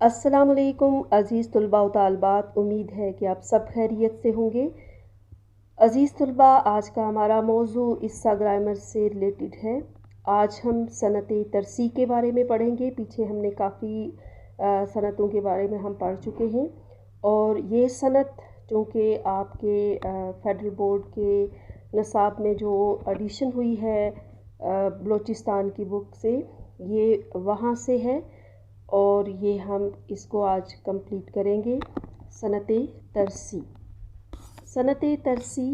अस्सलाम वालेकुम अज़ीज़ तलबा व तालिबात, उम्मीद है कि आप सब खैरियत से होंगे। अज़ीज़ तलबा, आज का हमारा मौजू इस्सा ग्रामर से रिलेटेड है। आज हम सनत तरसी के बारे में पढ़ेंगे। पीछे हमने काफ़ी सनतों के बारे में हम पढ़ चुके हैं और ये सनत चूँकि आपके फेडरल बोर्ड के नसाब में जो एडिशन हुई है बलूचिस्तान की बुक से, ये वहाँ से है और ये हम इसको आज कंप्लीट करेंगे। सनत तरसी। सनत तरसी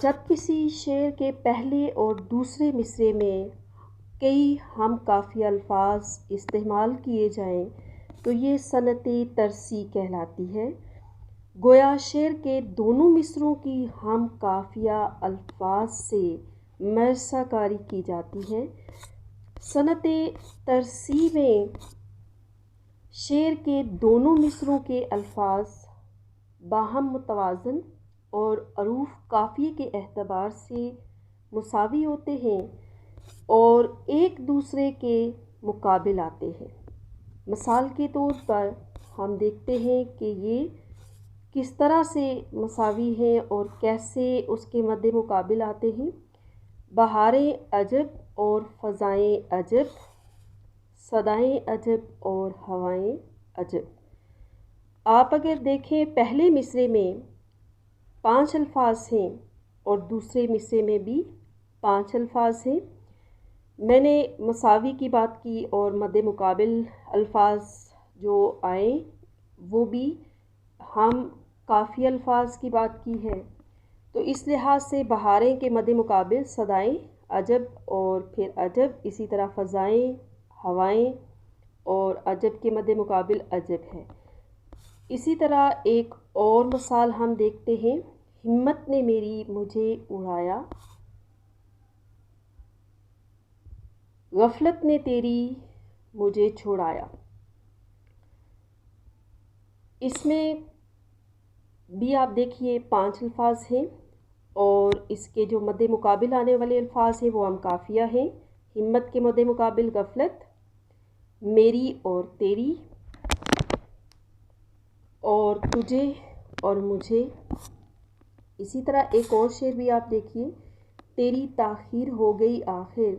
जब किसी शेर के पहले और दूसरे मिसरे में कई हम काफ़ी अल्फाज इस्तेमाल किए जाएं तो ये सनत तरसी कहलाती है। गोया शेर के दोनों मिसरों की हम काफिया अल्फाज से मरसाकारी की जाती है। सनत तरसी में शेर के दोनों मिसरों के अल्फाज बाहम मुतवाज़न और अरूफ काफ़िए के एतबार से मुसावी होते हैं और एक दूसरे के मुकाबिल आते हैं। मिसाल के तौर पर हम देखते हैं कि ये किस तरह से मुसावी हैं और कैसे उसके मद्दे मुकाबिल आते हैं। बहारें अजब और फ़ज़ाएँ अजब, सदाएँ अजब और हवाएँ अजब। आप अगर देखें, पहले मिसरे में 5 अल्फाज हैं और दूसरे मिसरे में भी 5 अल्फाज हैं। मैंने मुसावी की बात की और मद्दे मुकाबिल अल्फाज जो आए वो भी हम काफ़ी अल्फाज की बात की है। तो इस लिहाज से बहारें के मद्दे मुकाबिल सदाएँ अजब और फिर अजब, इसी तरह फ़ज़ाएँ, हवाएँ और अजब के मद्दे मुकाबिल अजब है। इसी तरह एक और मिसाल हम देखते हैं। हिम्मत ने मेरी मुझे उड़ाया, गफलत ने तेरी मुझे छुड़ाया। इसमें भी आप देखिए 5 अल्फाज हैं और इसके जो मद्दे मुकाबिल आने वाले अल्फाज हैं वो हम काफिया हैं। हिम्मत के मद्दे मुकाबिल गफलत, मेरी और तेरी, और तुझे और मुझे। इसी तरह एक और शेर भी आप देखिए। तेरी ताख़ीर हो गई आखिर,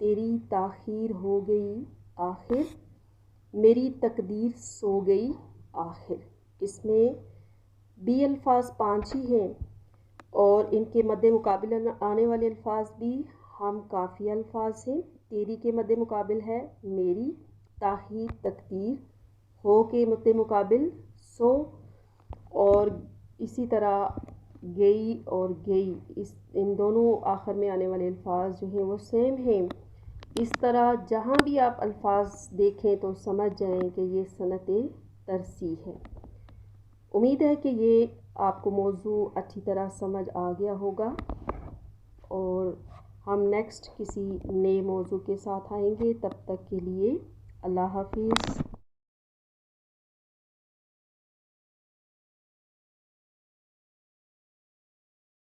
तेरी ताख़ीर हो गई आखिर, मेरी तकदीर सो गई आखिर। इसमें भी अल्फाज 5 ही हैं और इनके मद्दे मुकाबिल आने वाले अल्फाज भी हम काफ़ी अल्फाज हैं। तेरी के मद्दे मुकाबिल है मेरी, ताख़ीर तकदीर, हो के मद्दे मुकाबिल सो, और इसी तरह गई और गई, इन दोनों आखिर में आने वाले अल्फाज जो हैं वो सेम हैं। इस तरह जहाँ भी आप अल्फाज देखें तो समझ जाएं कि ये सनत तरसी है। उम्मीद है कि ये आपको मौजू अच्छी तरह समझ आ गया होगा और हम नेक्स्ट किसी नए मौजू के साथ आएंगे। तब तक के लिए अल्लाह हाफिज़।